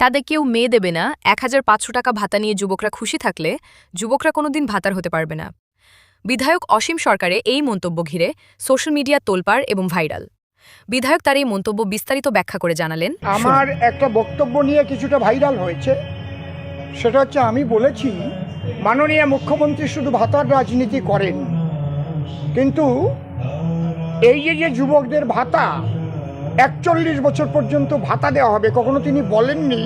তাদের কেউ মেয়ে দেবে না। ১,৫০০ টাকা ভাতা নিয়ে যুবকরা খুশি থাকলে যুবকরা কোনোদিন ভাতার হতে পারবে না। বিধায়ক অসীম সরকারের এই মন্তব্য ঘিরে সোশ্যাল মিডিয়া তোলপাড় এবং ভাইরাল। বিধায়ক তার এই মন্তব্য বিস্তারিত ব্যাখ্যা করে জানালেন। আমার একটা বক্তব্য নিয়ে কিছুটা ভাইরাল হয়েছে। সেটা হচ্ছে, আমি বলেছি মাননীয় মুখ্যমন্ত্রী শুধু ভাতার রাজনীতি করেন, কিন্তু এই যে যুবকদের ভাতা ৪১ বছর পর্যন্ত ভাতা দেওয়া হবে, কখনো তিনি বলেননি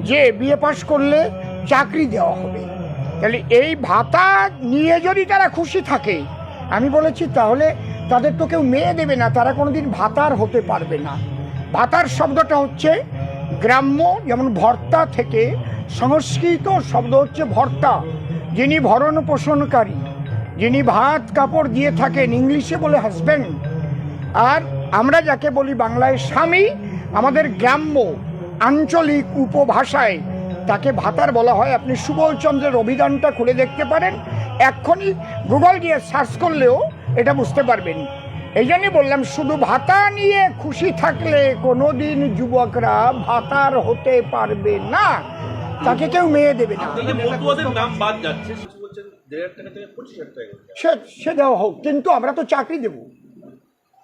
যে বিএ পাশ করলে চাকরি দেওয়া হবে। তাহলে এই ভাতা নিয়ে যদি তারা খুশি থাকে, আমি বলেছি তাহলে তাদের তো কেউ মেয়ে দেবে না, তারা কোনোদিন ভাতার হতে পারবে না। ভাতার শব্দটা হচ্ছে গ্রাম্য, যেমন ভর্তা থেকে সংস্কৃত শব্দ হচ্ছে ভর্তা, যিনি ভরণ পোষণকারী, যিনি ভাত কাপড় দিয়ে থাকেন, ইংলিশে বলে হাজব্যান্ড। আর আমরা যাকে বলি বাংলায় স্বামী, আমাদের গ্রাম্য আঞ্চলিক উপভাষায় তাকে ভাতার বলা হয়। আপনি সুবল চন্দ্রের অভিধানটা খুলে দেখতে পারেন, এক্ষুনি গুগল দিয়ে সার্চ করলেও এটা বুঝতে পারবেন। এই জন্যই বললাম, শুধু ভাতা নিয়ে খুশি থাকলে কোনোদিন যুবকরা ভাতার হতে পারবে না, তাকে কেউ মেয়ে দেবে না। সে দেওয়া হোক, কিন্তু আমরা তো চাকরি দেব।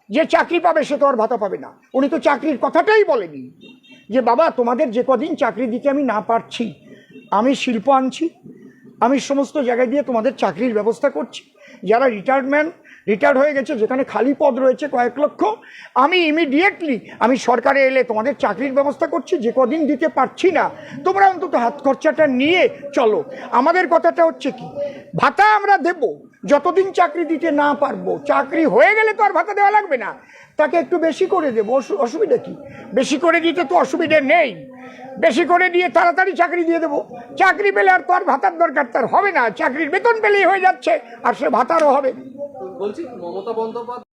যে চাকরি পাবে সে তো আর ভাতা পাবে না। উনি তো চাকরির কথাটাই বলেনি যে বাবা তোমাদের যে কদিন চাকরি দিতে আমি না পারছি, আমি শিল্প আনছি, আমি সমস্ত জায়গায় দিয়ে তোমাদের চাকরির ব্যবস্থা করছি। যারা রিটায়ার্ড হয়ে গেছে, যেখানে খালি পদ রয়েছে কয়েক লক্ষ, আমি ইমিডিয়েটলি আমি সরকারে এলে তোমাদের চাকরির ব্যবস্থা করছি। যে কদিন দিতে পারছি না, তোমরা অন্তত হাত খরচাটা নিয়ে চলো। আমাদের কথাটা হচ্ছে কি, ভাতা আমরা দেব যতদিন চাকরি দিতে না পারবো। চাকরি হয়ে গেলে তো আর ভাতা দেওয়া লাগবে না, তাকে একটু বেশি করে দেবো, অসুবিধা কি? বেশি করে দিতে তো অসুবিধে নেই, বেশি করে দিয়ে তাড়াতাড়ি চাকরি দিয়ে দেবো। চাকরি পেলে আর তো আর ভাতার দরকার তার হবে না, চাকরির বেতন পেলেই হয়ে যাচ্ছে, আর সে ভাতারও হবে। বলছি মমতা বন্দ্যোপাধ্যায়